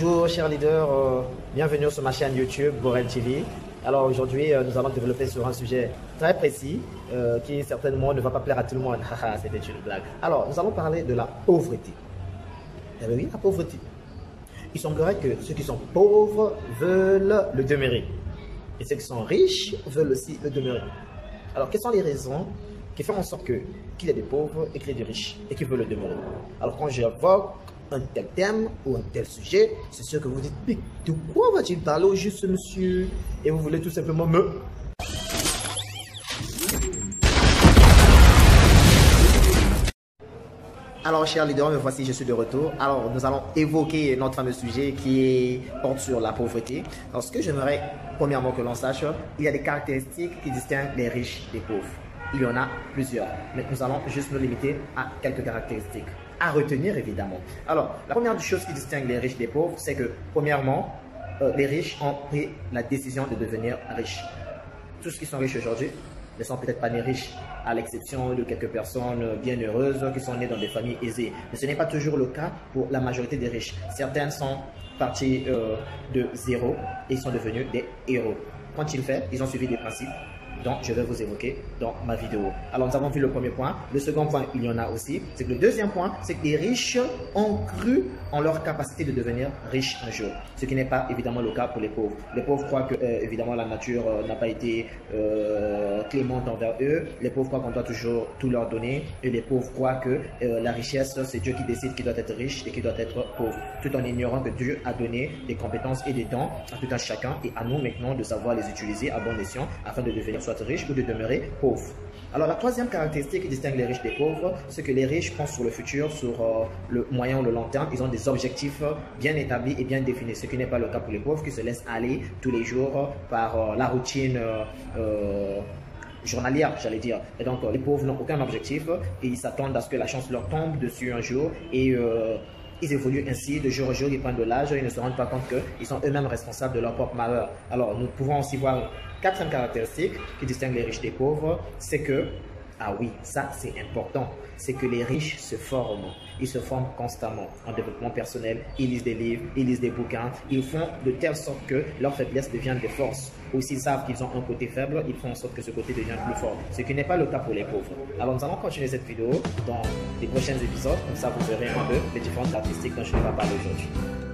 Bonjour chers leaders, bienvenue sur ma chaîne YouTube Borel TV. Alors aujourd'hui nous allons développer sur un sujet très précis qui certainement ne va pas plaire à tout le monde. C'était une blague. Alors nous allons parler de la pauvreté. Eh bien oui, la pauvreté. Il semblerait que ceux qui sont pauvres veulent le demeurer. Et ceux qui sont riches veulent aussi le demeurer. Alors quelles sont les raisons qui font en sorte qu'il y ait des pauvres et qu'il y ait des riches et qui veulent le demeurer? Alors quand j'évoque un tel thème ou un tel sujet, c'est sûr que vous dites, mais de quoi va-t-il parler au juste monsieur? Et vous voulez tout simplement me... Alors, chers leaders, me voici, je suis de retour. Alors, nous allons évoquer notre fameux sujet qui porte sur la pauvreté. Alors, ce que j'aimerais, premièrement, que l'on sache, il y a des caractéristiques qui distinguent les riches des pauvres. Il y en a plusieurs, mais nous allons juste nous limiter à quelques caractéristiques à retenir, évidemment. Alors, la première chose qui distingue les riches des pauvres, c'est que, premièrement, les riches ont pris la décision de devenir riches. Tous ceux qui sont riches aujourd'hui ne sont peut-être pas nés riches, à l'exception de quelques personnes bien heureuses qui sont nées dans des familles aisées. Mais ce n'est pas toujours le cas pour la majorité des riches. Certains sont partis de zéro et ils sont devenus des héros. Qu'ont-ils fait? Ils ont suivi des principes dont je vais vous évoquer dans ma vidéo. Alors nous avons vu le premier point. Le second point, il y en a aussi. C'est que le deuxième point, c'est que les riches ont cru en leur capacité de devenir riches un jour. Ce qui n'est pas évidemment le cas pour les pauvres. Les pauvres croient que évidemment la nature n'a pas été clémente envers eux. Les pauvres croient qu'on doit toujours tout leur donner. Et les pauvres croient que la richesse, c'est Dieu qui décide qui doit être riche et qui doit être pauvre. Tout en ignorant que Dieu a donné des compétences et des dons à tout un chacun et à nous maintenant de savoir les utiliser à bon escient afin de devenir soit riche ou de demeurer pauvre. Alors la troisième caractéristique qui distingue les riches des pauvres, c'est que les riches pensent sur le futur, sur le moyen ou le long terme. Ils ont des objectifs bien établis et bien définis, ce qui n'est pas le cas pour les pauvres qui se laissent aller tous les jours par la routine journalière, j'allais dire. Et donc les pauvres n'ont aucun objectif et ils s'attendent à ce que la chance leur tombe dessus un jour et ils évoluent ainsi de jour en jour, ils prennent de l'âge, ils ne se rendent pas compte qu'ils sont eux-mêmes responsables de leur propre malheur. Alors nous pouvons aussi voir quatrième caractéristique qui distingue les riches des pauvres, c'est que, ah oui, ça c'est important, c'est que les riches se forment. Ils se forment constamment en développement personnel, ils lisent des livres, ils lisent des bouquins, ils font de telle sorte que leurs faiblesses deviennent des forces. Ou s'ils savent qu'ils ont un côté faible, ils font en sorte que ce côté devienne plus fort. Ce qui n'est pas le cas pour les pauvres. Alors nous allons continuer cette vidéo dans les prochains épisodes, comme ça vous verrez un peu les différentes caractéristiques dont je ne vais pas parler aujourd'hui.